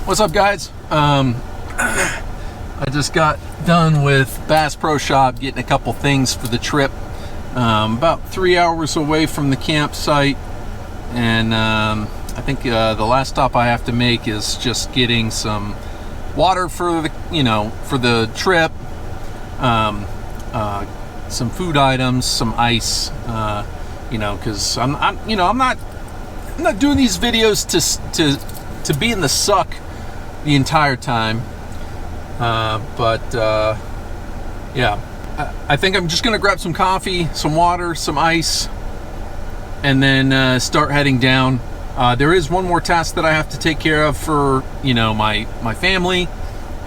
What's up, guys? I just got done with Bass Pro Shop getting a couple things for the trip. About 3 hours away from the campsite, and I think the last stop I have to make is just getting some water for the trip, some food items, some ice, because I'm not doing these videos to be in the suck the entire time, yeah, I think I'm just gonna grab some coffee, some water, some ice, and then start heading down. There is one more task that I have to take care of for my family,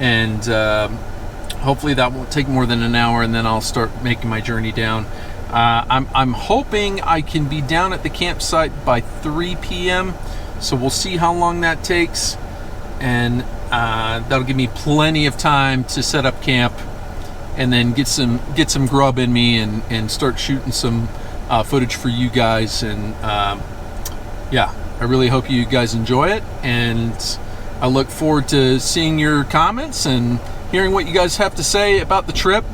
and hopefully that won't take more than an hour, and then I'll start making my journey down. I'm hoping I can be down at the campsite by 3 p.m. so we'll see how long that takes, and that'll give me plenty of time to set up camp and then get some grub in me and start shooting some footage for you guys. And yeah, I really hope you guys enjoy it, and I look forward to seeing your comments and hearing what you guys have to say about the trip.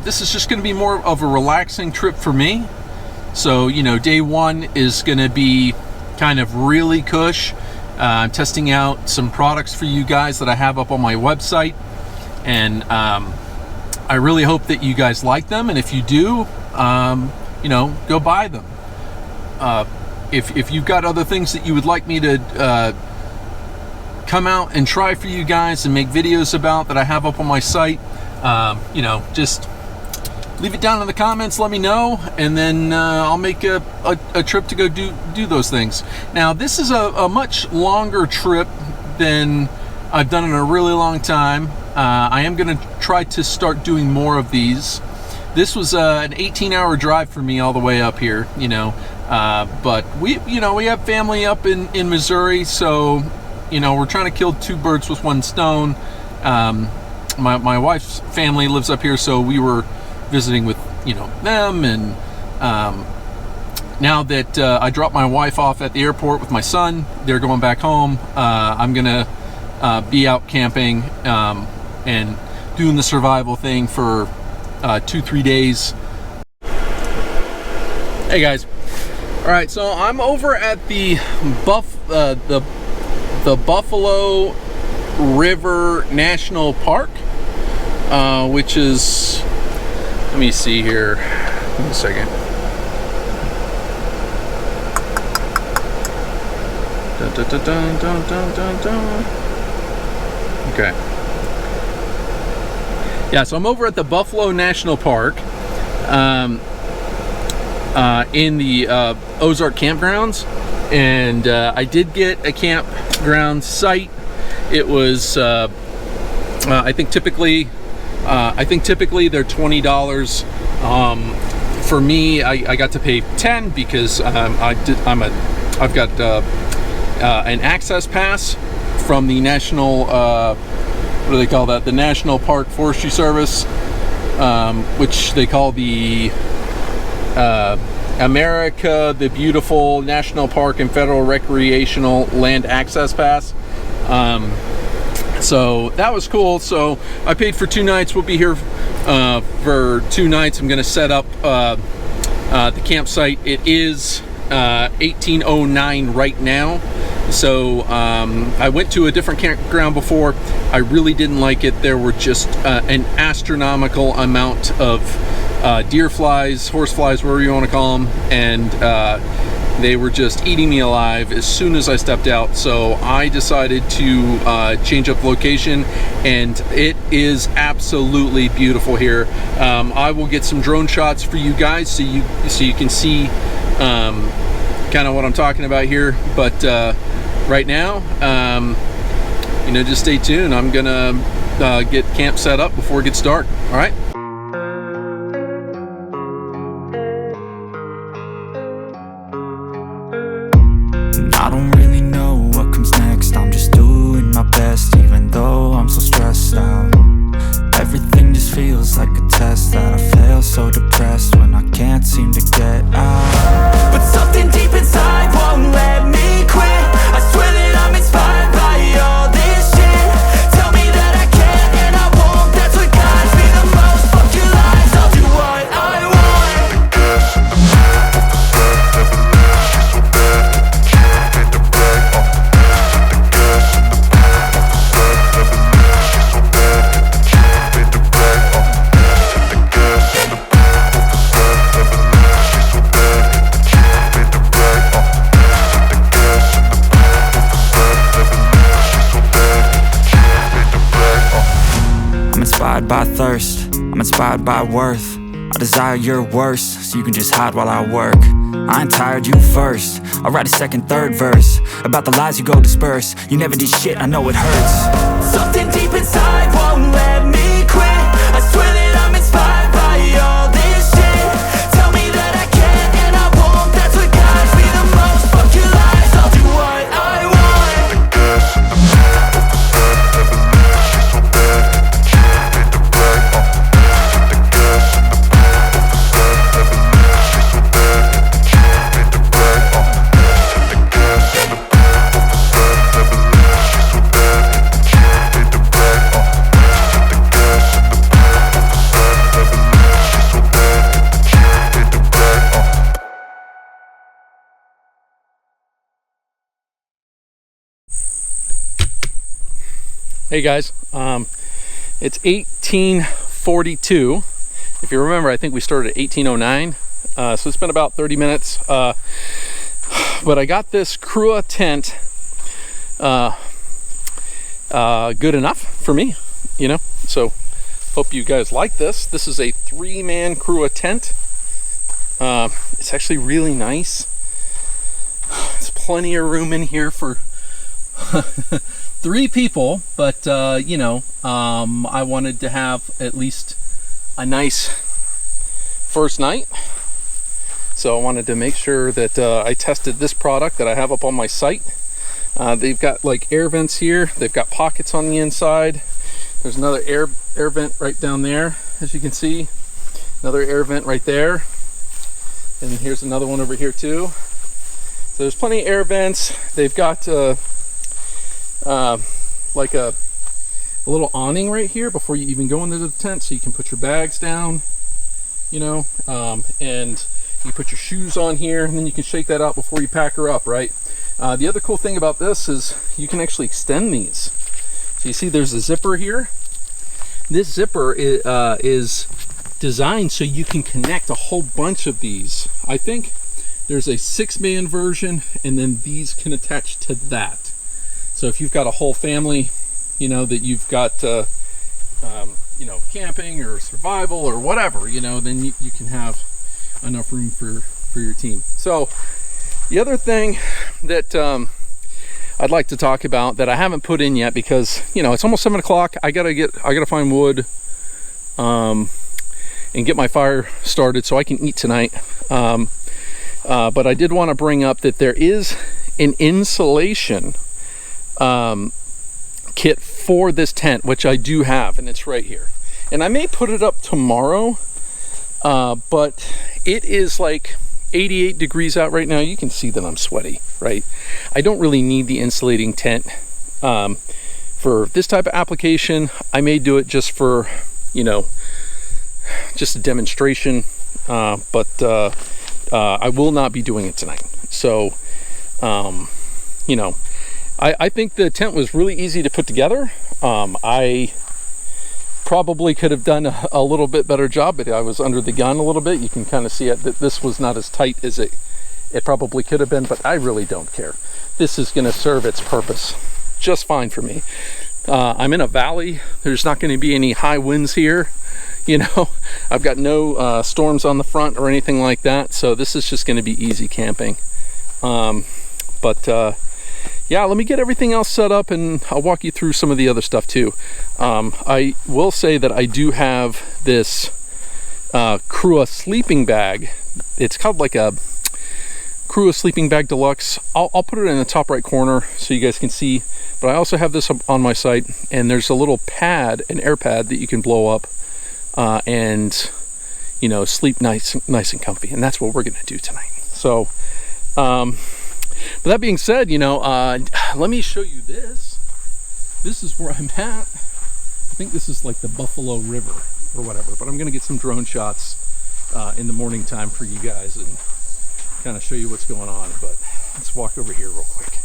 This is just going to be more of a relaxing trip for me. So, day one is going to be kind of really cush. I'm testing out some products for you guys that I have up on my website, and I really hope that you guys like them. And if you do, go buy them. If you've got other things that you would like me to come out and try for you guys and make videos about that I have up on my site, just leave it down in the comments, let me know, and then I'll make a trip to go do those things. Now, this is a much longer trip than I've done in a really long time. I am going to try to start doing more of these. This was an 18-hour drive for me all the way up here, but we have family up in Missouri, so we're trying to kill two birds with one stone. My wife's family lives up here, so we were visiting with them, and now that I dropped my wife off at the airport with my son, they're going back home. I'm gonna be out camping and doing the survival thing for 2-3 days. Hey guys, all right, so I'm over at the Buffalo River National Park, which is, let me see here, give me a second. Okay. Yeah, so I'm over at the Buffalo National Park in the Ozark campgrounds, and I did get a campground site. It was I think typically they're $20. For me, I got to pay $10 because I've got an access pass from the National what do they call that? The National Park Forestry Service, which they call the America the Beautiful National Park and Federal Recreational Land Access Pass. So that was cool. So I paid for 2 nights. We'll be here for 2 nights. I'm going to set up the campsite. It is 1809 right now. So I went to a different campground before. I really didn't like it. There were just an astronomical amount of deer flies, horse flies, whatever you want to call them, and they were just eating me alive as soon as I stepped out. So I decided to change up location, and it is absolutely beautiful here. I will get some drone shots for you guys so you can see kind of what I'm talking about here. But right now, just stay tuned. I'm gonna get camp set up before it gets dark. All right. I don't really know what comes next. I'm just doing my best, even though I'm so stressed out. Everything just feels like a test that I fail, so depressed when I can't seem to get out. But something deep inside won't let me quit. I swear that I'm inspired by all this shit. Tell me that I can and I won't. That's what guides me the most. Fuck your lies, I'll do what I want. The gas in the back of the set never leaves you so bad that you can't beat the brag. The gas in the back of the set never leaves you so bad that you can't beat the brag. The gas in the back of the set never leaves you so bad that you can't beat the brag. The gas in the back of the set never leaves you so bad that you can't beat the brag. I'm inspired by thirst, I'm inspired by worth. I desire your worst, so you can just hide while I work. I ain't tired, you first. I'll write a second, third verse about the lies you go disperse. You never did shit, I know it hurts. Something deep inside won't let me quit. I swear that I'm inspired by all this shit. Tell me that I can and I won't. That's what guides me the most. Fuck your lies, I'll do what I want. The gas in the back of the set never leaves you so bad that you can't beat the brag. The gas in the back of the set never leaves you so bad that you can't beat the brag. The gas in the back of the set never leaves you so bad that you can't beat the brag. The gas in the back of the set never leaves you so bad that you can't beat the brag. Hey guys, it's 1842. If you remember, I think we started at 1809, so it's been about 30 minutes. But I got this Crua tent good enough for me, you know. So hope you guys like this. This is a 3-man Crua tent. It's actually really nice. There's plenty of room in here for 3 people, but you know, I wanted to have at least a nice first night, so I wanted to make sure that I tested this product that I have up on my site. They've got like air vents here, they've got pockets on the inside. There's another air vent right down there, as you can see, another air vent right there, and here's another one over here too. So there's plenty of air vents. They've got like a little awning right here before you even go into the tent, so you can put your bags down, you know, and you put your shoes on here, and then you can shake that out before you pack her up, right? The other cool thing about this is you can actually extend these. So you see there's a zipper here. This zipper is designed so you can connect a whole bunch of these. I think there's a 6-man version, and then these can attach to that. So if you've got a whole family, you know, that you've got, you know, camping or survival or whatever, you know, then you can have enough room for your team. So the other thing that I'd like to talk about that I haven't put in yet, because, you know, it's almost 7 o'clock. I gotta find wood and get my fire started so I can eat tonight. But I did want to bring up that there is an insulation kit for this tent, which I do have, and it's right here. And I may put it up tomorrow, but it is like 88 degrees out right now. You can see that I'm sweaty, right? I don't really need the insulating tent for this type of application. I may do it just for, you know, just a demonstration, but I will not be doing it tonight. So you know, I think the tent was really easy to put together. I probably could have done a little bit better job, but I was under the gun a little bit. You can kind of see it, that this was not as tight as it probably could have been, but I really don't care. This is going to serve its purpose just fine for me. I'm in a valley. There's not going to be any high winds here. You know, I've got no storms on the front or anything like that, so this is just going to be easy camping. But yeah, let me get everything else set up and I'll walk you through some of the other stuff too. I will say that I do have this Crua sleeping bag. It's called like a Crua sleeping bag deluxe. I'll put it in the top right corner so you guys can see, but I also have this up on my site, and there's a little pad, an air pad that you can blow up and you know, sleep nice and comfy, and that's what we're gonna do tonight. So but that being said, you know, let me show you this. This is where I'm at. I think this is like the Buffalo River or whatever, but I'm gonna get some drone shots in the morning time for you guys and kind of show you what's going on. But let's walk over here real quick.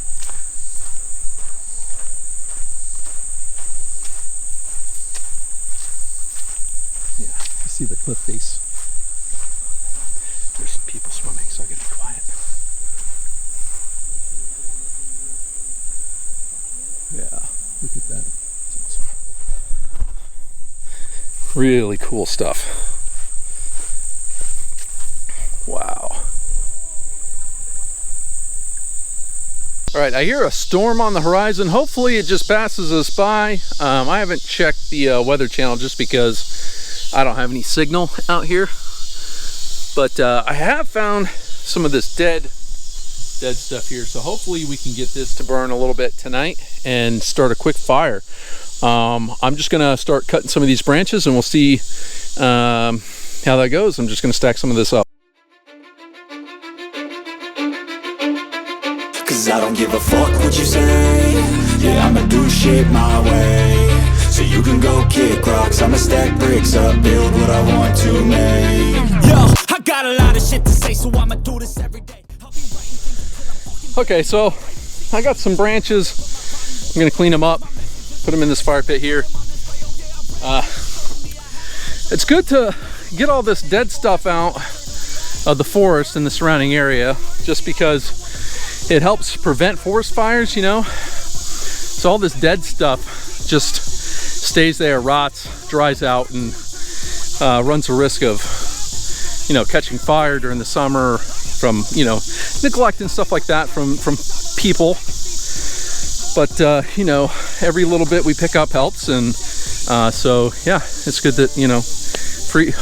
Yeah, you see the cliff face. There's some people swimming, so I gotta be quiet. Yeah, look at that. That's awesome. Really cool stuff. Wow. All right, I hear a storm on the horizon. Hopefully it just passes us by. I haven't checked the Weather Channel just because I don't have any signal out here. But I have found some of this dead stuff here, so hopefully we can get this to burn a little bit tonight and start a quick fire. I'm just gonna start cutting some of these branches and we'll see how that goes. I'm just gonna stack some of this up. Cause I don't give a fuck what you say. Yeah, I'ma do shit my way. So you can go kick rocks, I'ma stack bricks up, build what I want to make. Yo, I got a lot of shit to say, so I'ma do this every day. Okay, so I got some branches. I'm gonna clean them up, put them in this fire pit here. It's good to get all this dead stuff out of the forest and the surrounding area, just because it helps prevent forest fires, you know. So all this dead stuff just stays there, rots, dries out, and runs the risk of, you know, catching fire during the summer from, you know, neglect and stuff like that from people. But you know, every little bit we pick up helps, and so yeah, it's good that, you know, free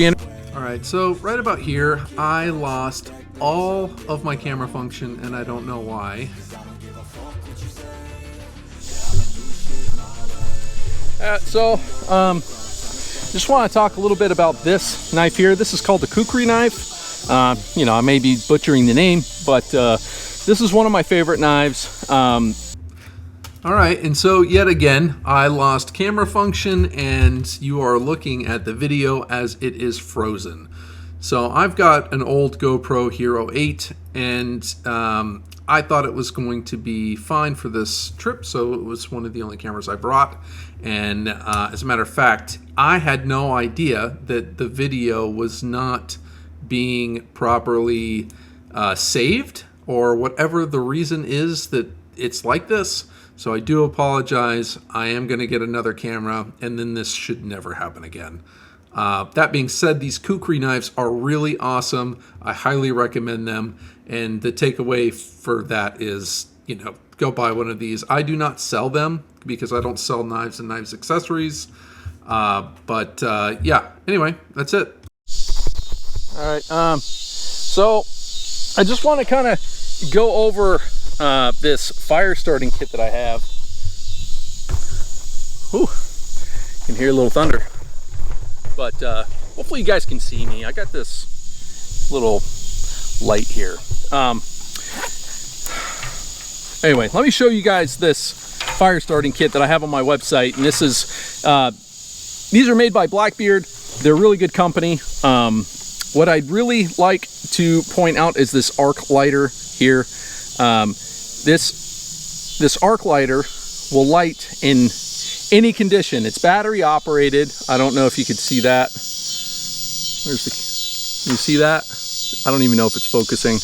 energy. All right, so right about here, I lost all of my camera function, and I don't know why. Just want to talk a little bit about this knife here. This is called the kukri knife. You know, I may be butchering the name, but this is one of my favorite knives. All right, and so yet again, I lost camera function, and you are looking at the video as it is frozen. So I've got an old GoPro Hero 8, and I thought it was going to be fine for this trip, so it was one of the only cameras I brought. And as a matter of fact, I had no idea that the video was not being properly saved, or whatever the reason is that it's like this. So I do apologize. I am going to get another camera, and then this should never happen again. That being said, these kukri knives are really awesome. I highly recommend them. And the takeaway for that is, you know, go buy one of these. I do not sell them because I don't sell knives and knives accessories. Yeah, anyway, that's it. All right, so I just want to kind of go over this fire starting kit that I have. Whew, you can hear a little thunder. But hopefully you guys can see me. I got this little light here. Anyway, let me show you guys this fire starting kit that I have on my website. And this is, these are made by Blackbeard. They're really good company. What I'd really like to point out is this arc lighter here. This arc lighter will light in any condition. It's battery operated. I don't know if you could see that. Where's the, you see that? I don't even know if it's focusing.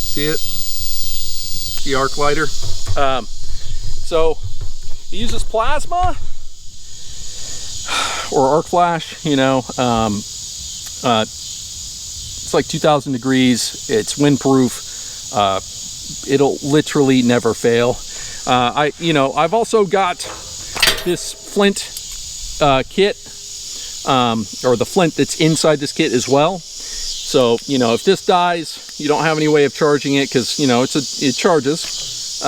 See it? The arc lighter. So it uses plasma or arc flash, you know, It's like 2,000 degrees. It's windproof. It'll literally never fail. I've also got this flint kit, or the flint that's inside this kit as well. So, if this dies, you don't have any way of charging it because, it charges.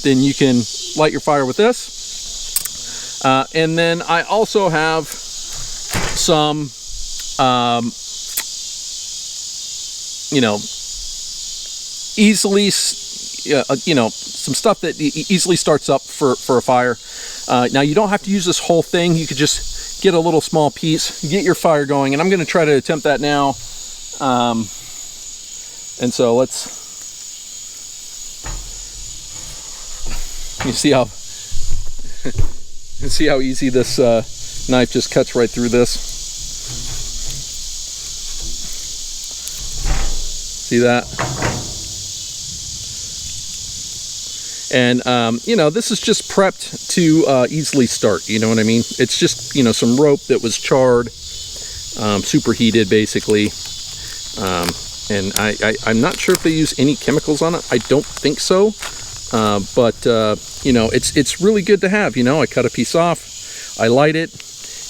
Then you can light your fire with this. And then I also have some, easily, some stuff that easily starts up for a fire. Now you don't have to use this whole thing. You could just get a little small piece, get your fire going, and I'm going to try to attempt that now. And so you see how easy this knife just cuts right through this. See that? And this is just prepped to easily start. You know what I mean? It's just some rope that was charred, superheated basically. And I'm not sure if they use any chemicals on it. I don't think so. But it's really good to have. I cut a piece off, I light it,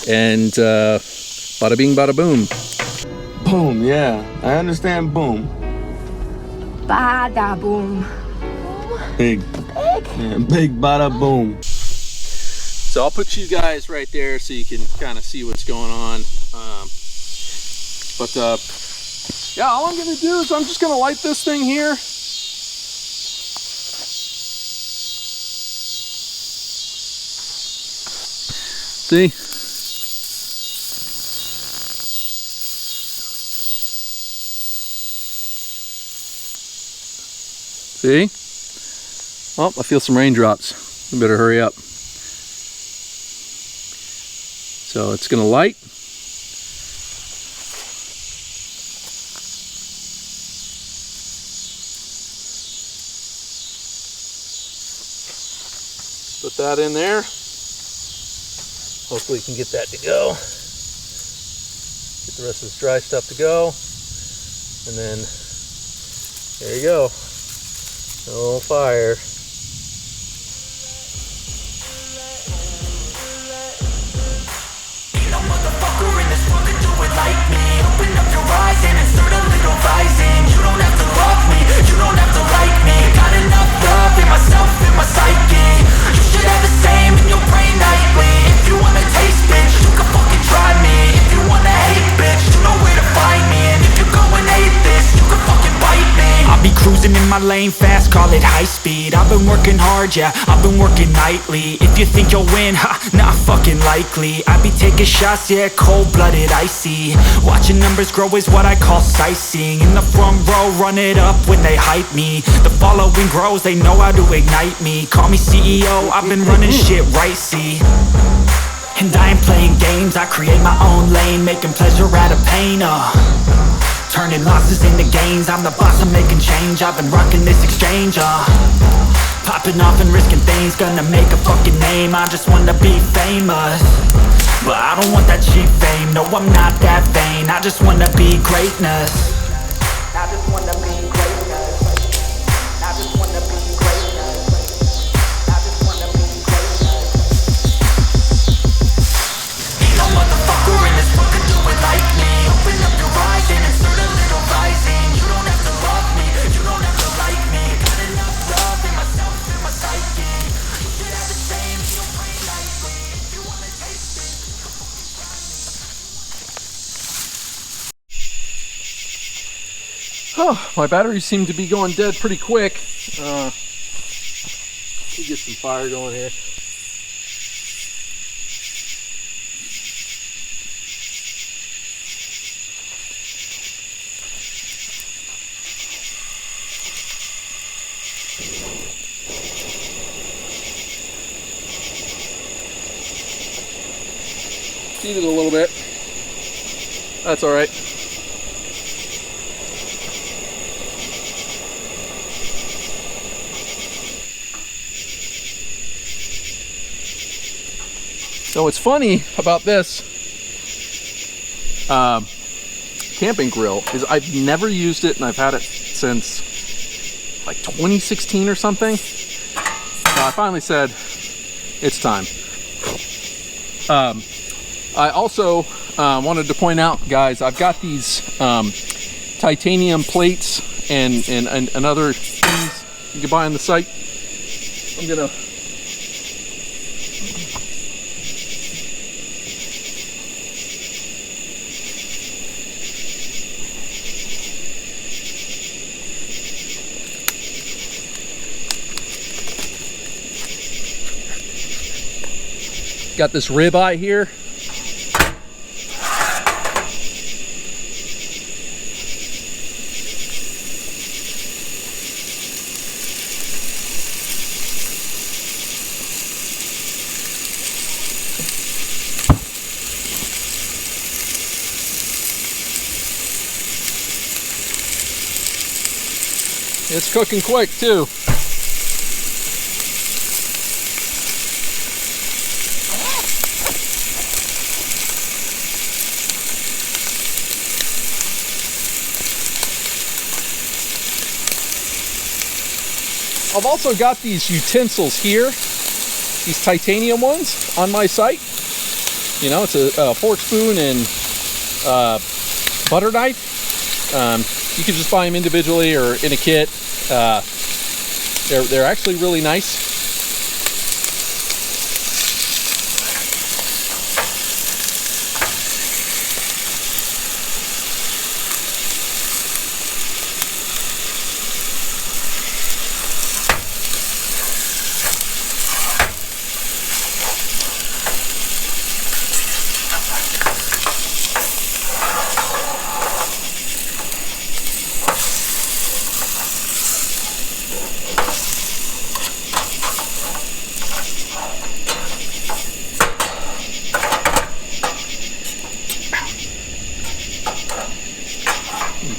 and bada bing, bada boom. Boom, yeah. I understand boom. Bada boom. Big. Yeah, big bada boom. So I'll put you guys right there so you can kind of see what's going on. Yeah, all I'm gonna do is I'm just gonna light this thing here. See? See? Oh, I feel some raindrops. You better hurry up. So it's gonna light. Put that in there. Hopefully you can get that to go. Get the rest of this dry stuff to go. And then there you go. A little fire. Ain't no motherfucker in this world could do it like me. Open up your eyes and insert a little rising. You don't have to love me, you don't have to like me. Got enough love in myself, in my psyche. You should have the same in your brain nightly. If you wanna taste, bitch, you can fucking try me. If you wanna hate, bitch, you know where to find me. And if you're going hate this, you can fucking bite me. I'll be cruising in my lane fast, call it high speed. I've been working hard, yeah, I've been working nightly. If you think you'll win, ha, not fucking likely. I be taking shots, yeah, cold-blooded, icy. Watching numbers grow is what I call sightseeing. In the front row, run it up when they hype me. The following grows, they know how to ignite me. Call me CEO, I've been running shit right, see. And I ain't playing games, I create my own lane, making pleasure out of pain, turning losses into gains, I'm the boss, I'm making change. I've been rocking this exchange, popping off and risking things, gonna make a fucking name. I just wanna be famous, but I don't want that cheap fame. No, I'm not that vain, I just wanna be greatness. I just wanna be greatness. I just wanna be greatness. I just wanna be greatness. Ain't no motherfucker in this world could do it like me. Open up your eyes and insert a little rising. You don't have to love me, you don't have to like me. Got enough love in myself, in my psyche. You should have the same in your brain nightly. If you wanna taste it. Oh, my batteries seem to be going dead pretty quick. Let me get some fire going here. Heated a little bit. That's all right. So what's funny about this, camping grill is I've never used it, and I've had it since like 2016 or something. So I finally said it's time. I also wanted to point out, guys, I've got these titanium plates and other things you can buy on the site. I'm gonna got this ribeye here. It's cooking quick too. I've also got these utensils here, these titanium ones on my site. You know, it's a fork, spoon, and butter knife. You can just buy them individually or in a kit. They're actually really nice.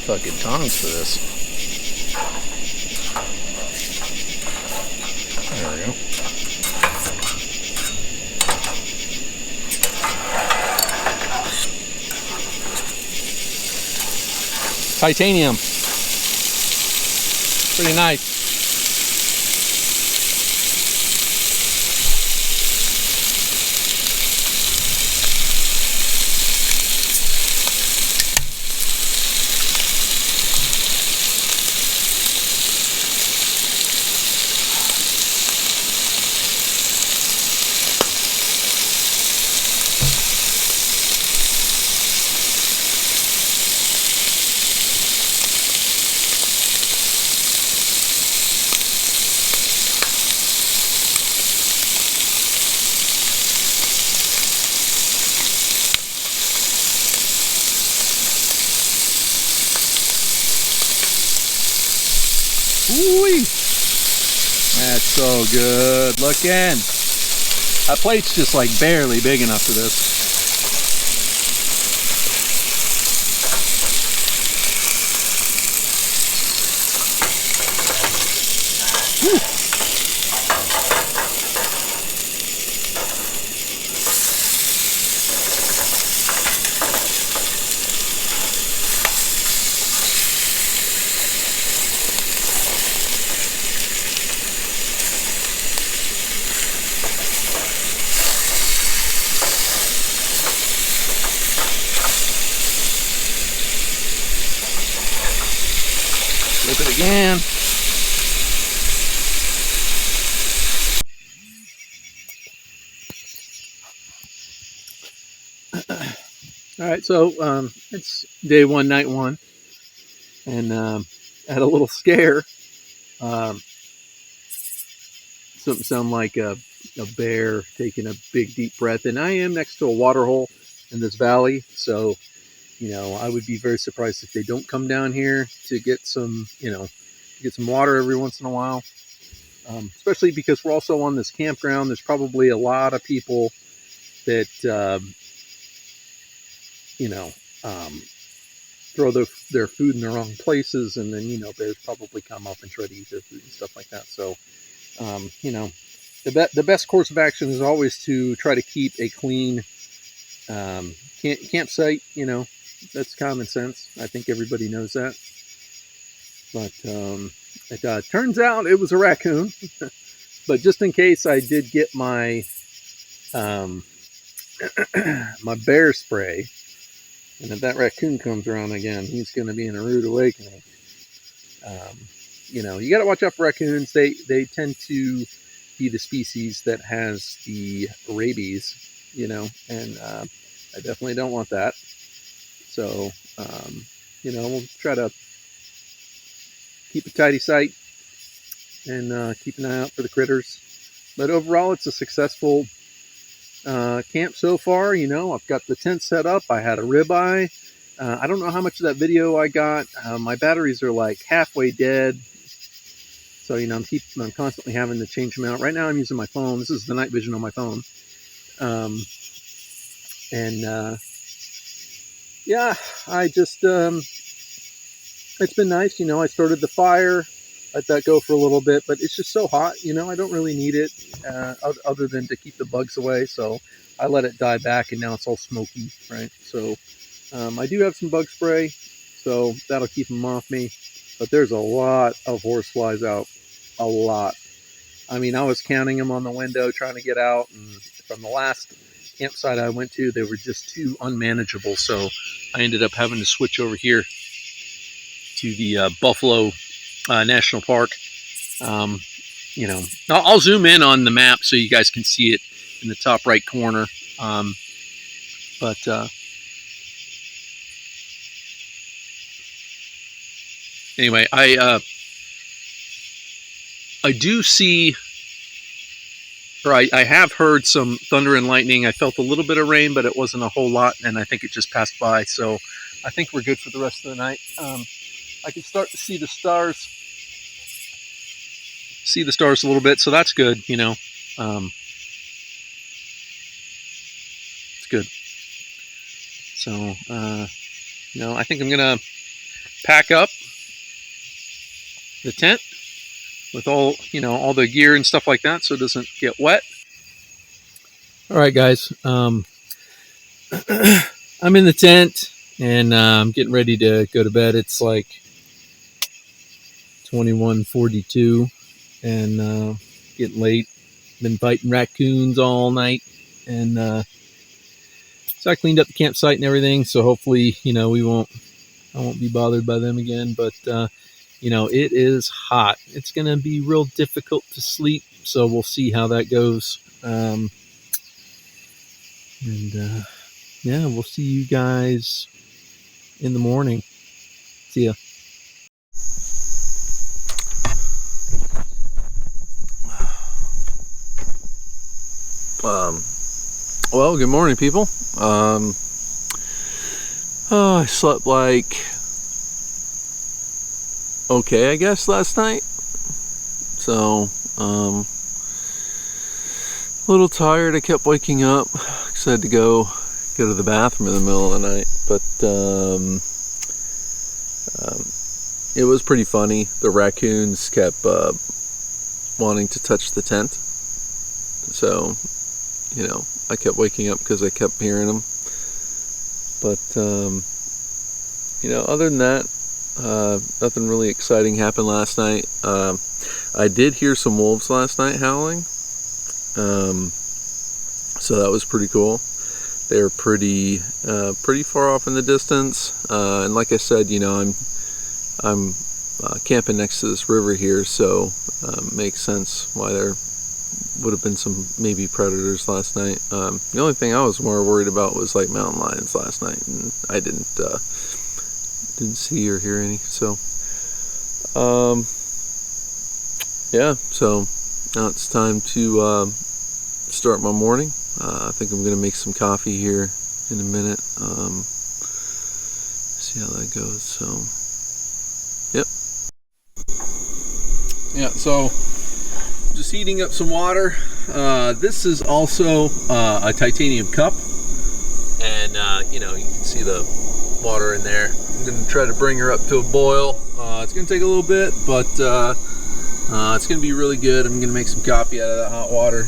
Fucking tongs for this. There we go. Titanium. Pretty nice. Ooh-wee. That's so good looking. That plate's just like barely big enough for this. Woo. Flip it again. All right, so it's day one, night one, and I had a little scare. Something sound like a bear taking a big deep breath, and I am next to a water hole in this valley, so you know I would be very surprised if they don't come down here to get some, get some water every once in a while. Especially because we're also on this campground. There's probably a lot of people that throw their food in the wrong places, and then bears probably come up and try to eat their food and stuff like that. So the best course of action is always to try to keep a clean campsite, that's common sense. I think everybody knows that. But it turns out it was a raccoon. But just in case, I did get my my bear spray. And if that raccoon comes around again, he's going to be in a rude awakening. You know, you got to watch out for raccoons. They tend to be the species that has the rabies, you know, and I definitely don't want that. So, you know, we'll try to keep a tidy sight and keep an eye out for the critters. But overall, it's a successful camp so far. You know, I've got the tent set up. I had a ribeye. I don't know how much of that video I got. My batteries are like halfway dead. So, you know, I'm constantly having to change them out. Right now I'm using my phone. This is the night vision on my phone. Yeah, I just, it's been nice. You know, I started the fire, let that go for a little bit, but it's just so hot, you know, I don't really need it other than to keep the bugs away. So I let it die back, and now it's all smoky, right? So I do have some bug spray, so that'll keep them off me. But there's a lot of horseflies out, a lot. I mean, I was counting them on the window trying to get out, and from the last campsite I went to, they were just too unmanageable. So I ended up having to switch over here to the Buffalo National Park. You know, I'll zoom in on the map so you guys can see it in the top right corner. Anyway, I do see, or I have heard some thunder and lightning. I felt a little bit of rain, but it wasn't a whole lot, and I think it just passed by. So I think we're good for the rest of the night. I can start to see the stars. See the stars a little bit, so that's good, you know. It's good. So, you know, I think I'm gonna pack up the tent with all, you know, all the gear and stuff like that, so it doesn't get wet. All right, guys. I'm in the tent, and I'm getting ready to go to bed. It's like 21:42. And getting late. Been fighting raccoons all night, and so I cleaned up the campsite and everything. So hopefully, you know, I won't be bothered by them again. But you know, it is hot. It's gonna be real difficult to sleep. So we'll see how that goes. Yeah, we'll see you guys in the morning. See ya. Well, good morning, people. I slept like okay, I guess, last night. So, a little tired. I kept waking up because I had to go to the bathroom in the middle of the night. But it was pretty funny. The raccoons kept wanting to touch the tent. So, you know, I kept waking up because I kept hearing them. But, you know, other than that, nothing really exciting happened last night. I did hear some wolves last night howling. So that was pretty cool. They were pretty far off in the distance. And like I said, you know, I'm camping next to this river here, so makes sense why there would have been some maybe predators last night. The only thing I was more worried about was like mountain lions last night, and I didn't see or hear any. So yeah, so now it's time to start my morning. I think I'm gonna make some coffee here in a minute. See how that goes. So yep. Yeah, so just heating up some water. This is also a titanium cup, and you know, you can see the water in there. I'm gonna try to bring her up to a boil. It's gonna take a little bit, but it's gonna be really good. I'm gonna make some coffee out of that hot water.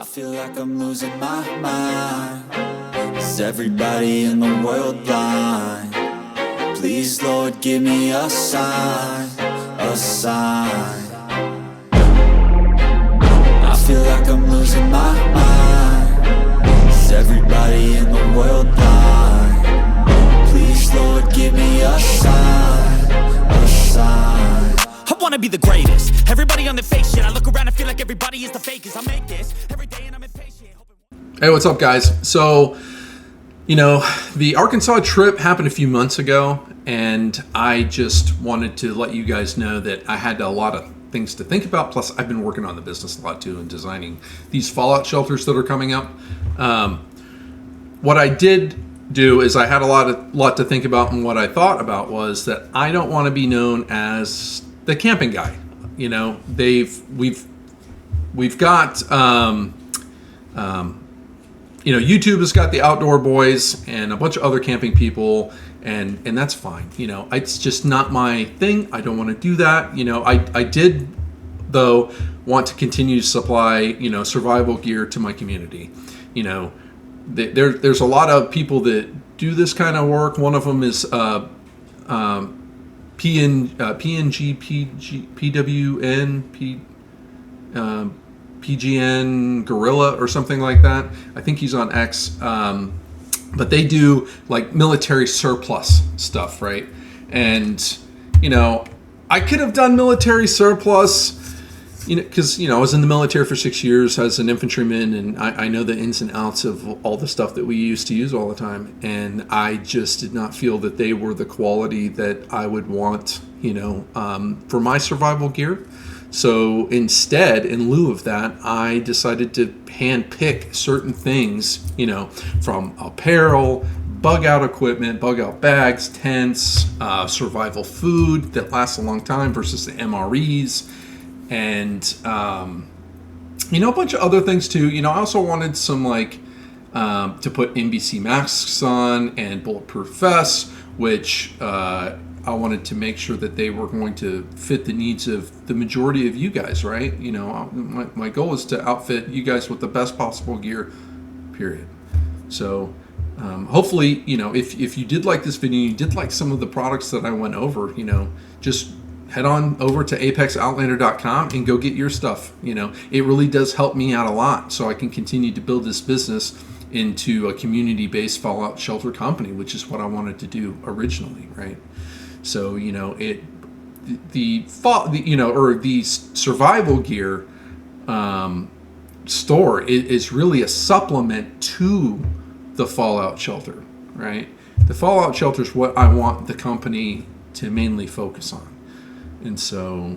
I feel like I'm losing my mind. Is everybody in the world blind? Please, Lord, give me a sign, a sign. I feel like I'm losing my mind. Is everybody in the world blind? Please, Lord, give me a sign, a sign. I wanna be the greatest. Everybody on the fake shit. I look around and feel like everybody is the fakest. I make this every day and I'm impatient. Hey, what's up, guys? So, the Arkansas trip happened a few months ago, and I just wanted to let you guys know that I had a lot of things to think about. Plus, I've been working on the business a lot too and designing these fallout shelters that are coming up. What I did do is I had a lot to think about, and what I thought about was that I don't want to be known as the camping guy. We've got YouTube has got the Outdoor Boys and a bunch of other camping people, and that's fine. It's just not my thing. I don't want to do that. I did though want to continue to supply survival gear to my community. There's a lot of people that do this kind of work. One of them is PGN Gorilla or something like that. I think he's on X. But they do like military surplus stuff, right? And I could have done military surplus, because I was in the military for 6 years as an infantryman, and I know the ins and outs of all the stuff that we used to use all the time, and I just did not feel that they were the quality that I would want, for my survival gear. So instead, in lieu of that, I decided to hand pick certain things, from apparel, bug out equipment, bug out bags, tents, survival food that lasts a long time versus the MREs, and a bunch of other things too. I also wanted some to put NBC masks on and bulletproof vests, which I wanted to make sure that they were going to fit the needs of the majority of you guys, right? My goal is to outfit you guys with the best possible gear, period. So hopefully, if you did like this video, you did like some of the products that I went over, just head on over to apexoutlander.com and go get your stuff. It really does help me out a lot, so I can continue to build this business into a community-based fallout shelter company, which is what I wanted to do originally, right? So the survival gear store is really a supplement to the fallout shelter, right? The fallout shelter is what I want the company to mainly focus on. And so,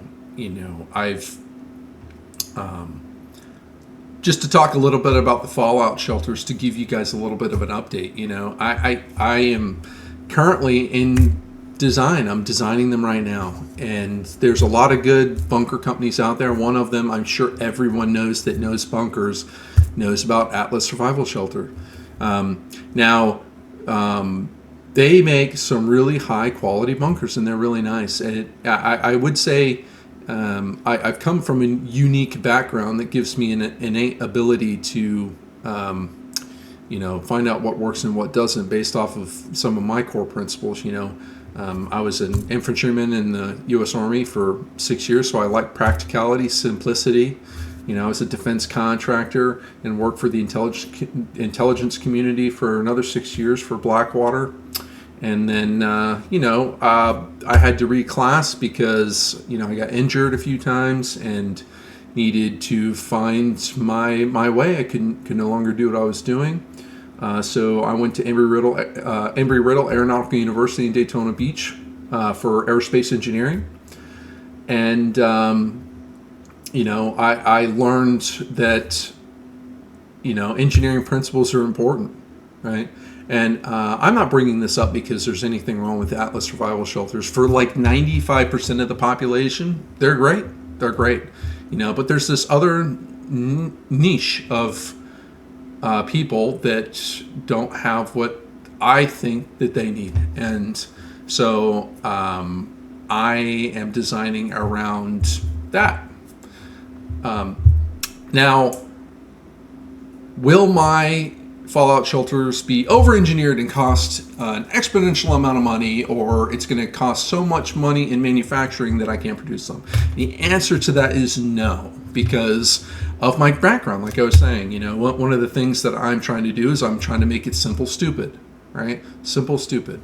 I've just to talk a little bit about the fallout shelters, to give you guys a little bit of an update. I am currently in design. I'm designing them right now, and there's a lot of good bunker companies out there. One of them, I'm sure everyone knows that knows bunkers, knows about Atlas Survival Shelter. They make some really high quality bunkers, and they're really nice. And I would say I've come from a unique background that gives me an innate ability to find out what works and what doesn't based off of some of my core principles. I was an infantryman in the U.S. Army for 6 years, so I like practicality, simplicity. I was a defense contractor and worked for the intelligence community for another 6 years for Blackwater. And then, I had to reclass because, I got injured a few times and needed to find my way. I could no longer do what I was doing. So I went to Embry-Riddle Aeronautical University in Daytona Beach for aerospace engineering. And, I learned that, engineering principles are important, right? And I'm not bringing this up because there's anything wrong with Atlas Survival Shelters. For 95% of the population, they're great. They're great. But there's this other niche of people that don't have what I think that they need. And so I am designing around that. Now, will my fallout shelters be over-engineered and cost an exponential amount of money, or it's going to cost so much money in manufacturing that I can't produce them? The answer to that is no, because of my background. Like I was saying, one of the things that I'm trying to do is I'm trying to make it simple, stupid, right? Simple, stupid.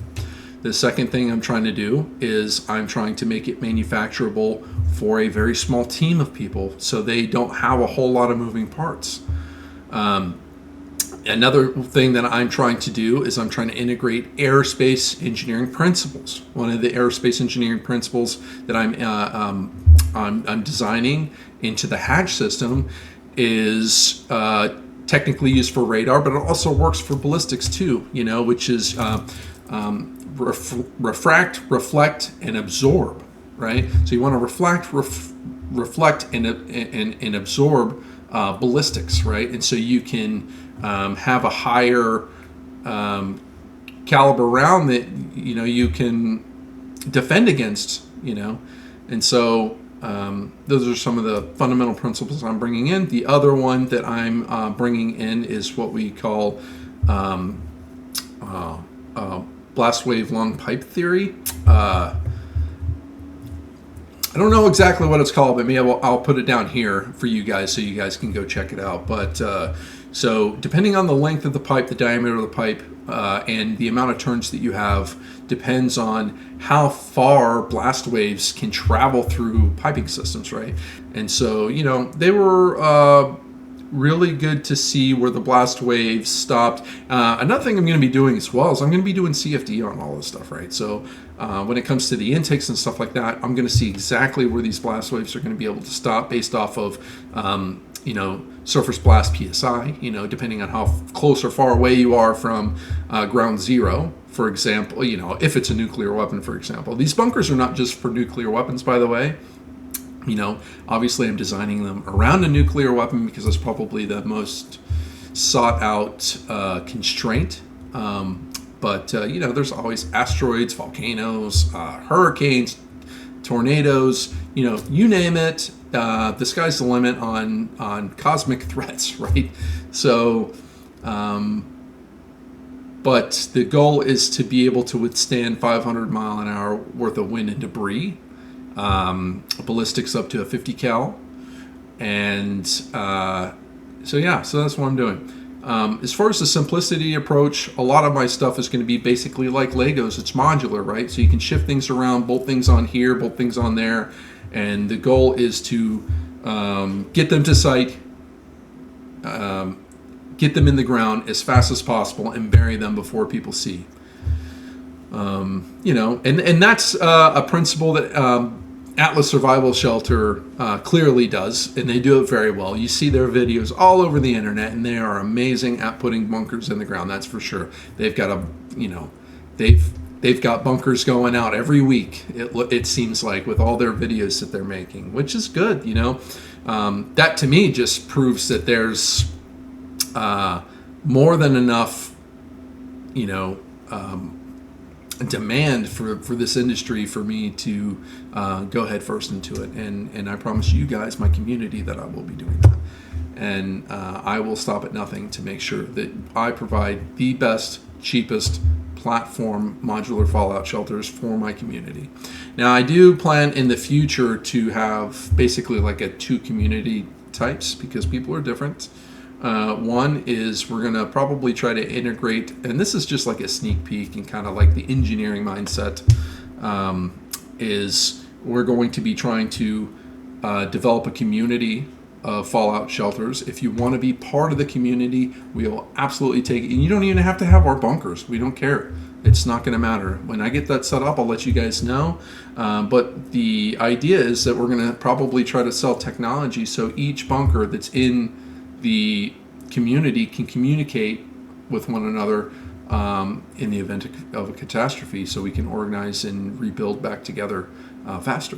The second thing I'm trying to do is I'm trying to make it manufacturable for a very small team of people, so they don't have a whole lot of moving parts. Another thing that I'm trying to do is I'm trying to integrate aerospace engineering principles. One of the aerospace engineering principles that I'm designing into the hatch system is technically used for radar, but it also works for ballistics too, which is refract, reflect, and absorb, right? So you want to reflect, and absorb ballistics, right? And so you can have a higher caliber round that you can defend against, and so those are some of the fundamental principles I'm bringing in. The other one that I'm bringing in is what we call blast wave long pipe theory. I don't know exactly what it's called, but maybe I'll put it down here for you guys so you guys can go check it out. But so depending on the length of the pipe, the diameter of the pipe, and the amount of turns that you have depends on how far blast waves can travel through piping systems, right? And so, they were really good to see where the blast waves stopped. Another thing I'm going to be doing as well is I'm going to be doing CFD on all this stuff, right? So when it comes to the intakes and stuff like that, I'm going to see exactly where these blast waves are going to be able to stop based off of surface blast PSI, depending on how close or far away you are from ground zero, for example, if it's a nuclear weapon, for example. These bunkers are not just for nuclear weapons, by the way. Obviously I'm designing them around a nuclear weapon because that's probably the most sought out constraint. But there's always asteroids, volcanoes, hurricanes, tornadoes, you name it. The sky's the limit on cosmic threats, right? So, but the goal is to be able to withstand 500 mile an hour worth of wind and debris. Ballistics up to a 50 cal, and so that's what I'm doing. As far as the simplicity approach, a lot of my stuff is going to be basically like Legos. It's modular, right? So you can shift things around, bolt things on here, bolt things on there, and the goal is to get them to site, get them in the ground as fast as possible, and bury them before people see. And that's a principle that Atlas Survival Shelter clearly does, and they do it very well. You see their videos all over the internet, and they are amazing at putting bunkers in the ground. That's for sure. They've got they've got bunkers going out every week. It seems like, with all their videos that they're making, which is good. That to me just proves that there's more than enough, demand for this industry for me to go head first into it, and I promise you guys, my community, that I will be doing that, and I will stop at nothing to make sure that I provide the best, cheapest platform modular fallout shelters for my community. Now, I do plan in the future to have basically like a 2 community types, because people are different. One is we're going to probably try to integrate, and this is just like a sneak peek and kind of like the engineering mindset, is we're going to be trying to develop a community of fallout shelters. If you want to be part of the community, we will absolutely take it. And you don't even have to have our bunkers. We don't care. It's not going to matter. When I get that set up, I'll let you guys know. But the idea is that we're going to probably try to sell technology so each bunker that's in the community can communicate with one another in the event of a catastrophe, so we can organize and rebuild back together faster.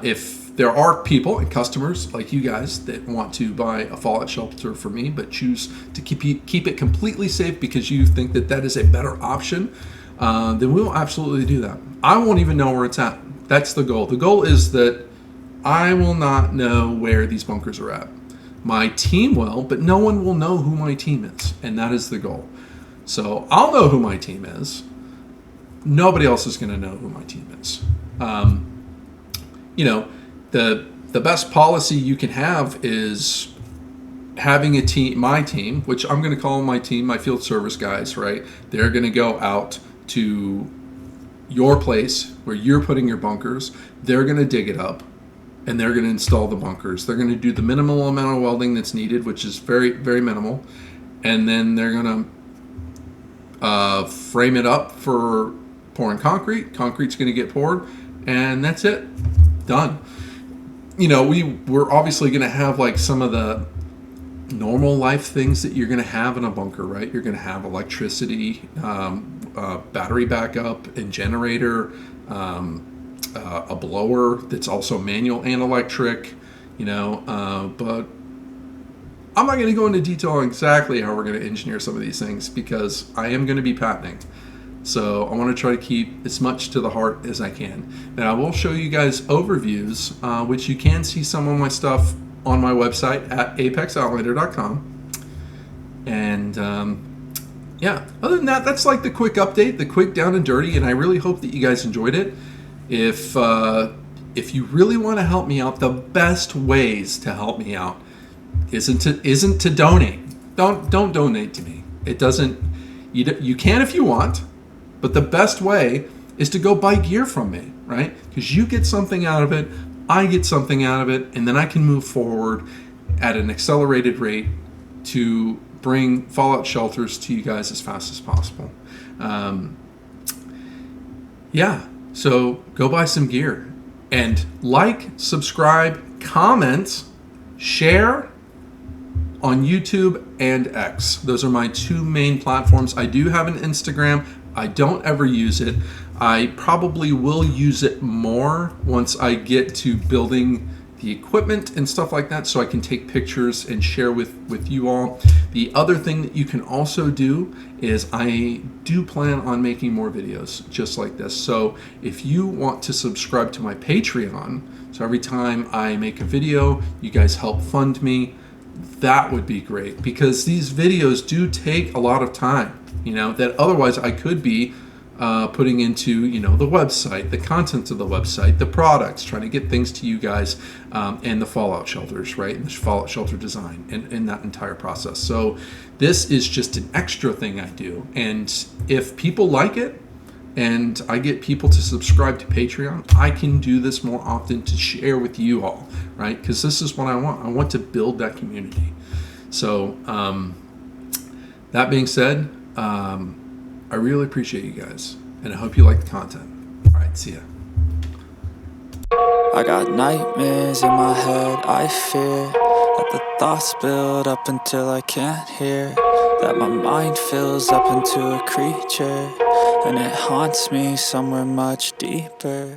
If there are people and customers like you guys that want to buy a fallout shelter for me but choose to keep it completely safe because you think that is a better option, then we will absolutely do that. I won't even know where it's at. That's the goal. The goal is that I will not know where these bunkers are at. My team will, but no one will know who my team is, and that is the goal. So I'll know who my team is. Nobody else is going to know who my team is. You know, the best policy you can have is having a team, my team, which I'm going to call my team, my field service guys, right? They're going to go out to your place where you're putting your bunkers. They're going to dig it up, and they're going to install the bunkers. They're going to do the minimal amount of welding that's needed, which is very, very minimal. And then they're going to frame it up for pouring concrete. Concrete's going to get poured, and that's it. Done. You know, we're obviously going to have like some of the normal life things that you're going to have in a bunker, right? You're going to have electricity, battery backup, and generator, a blower that's also manual and electric, you know, but I'm not going to go into detail on exactly how we're going to engineer some of these things because I am going to be patenting. So I want to try to keep as much to the heart as I can. Now I will show you guys overviews, which you can see some of my stuff on my website at apexoutlander.com. And yeah, other than that, that's like the quick update, the quick down and dirty, and I really hope that you guys enjoyed it. If you really want to help me out, the best ways to help me out isn't to donate. Don't donate to me. It doesn't. You can if you want, but the best way is to go buy gear from me, right? Because you get something out of it, I get something out of it, and then I can move forward at an accelerated rate to bring fallout shelters to you guys as fast as possible. Yeah, so go buy some gear and like, subscribe, comment, share on YouTube and X. Those are my two main platforms. I do have an Instagram. I don't ever use it. I probably will use it more once I get to building the equipment and stuff like that, so I can take pictures and share with you all. The other thing that you can also do is I do plan on making more videos just like this. So if you want to subscribe to my Patreon, so every time I make a video, you guys help fund me, that would be great, because these videos do take a lot of time, you know, that otherwise I could be putting into, you know, the website, the content of the website, the products, trying to get things to you guys, and the fallout shelters, right? And the fallout shelter design and that entire process. So this is just an extra thing I do. And if people like it and I get people to subscribe to Patreon, I can do this more often to share with you all, right? Because this is what I want. I want to build that community. So that being said, I really appreciate you guys, and I hope you like the content. All right, see ya. I got nightmares in my head, I fear that the thoughts build up until I can't hear, that my mind fills up into a creature, and it haunts me somewhere much deeper.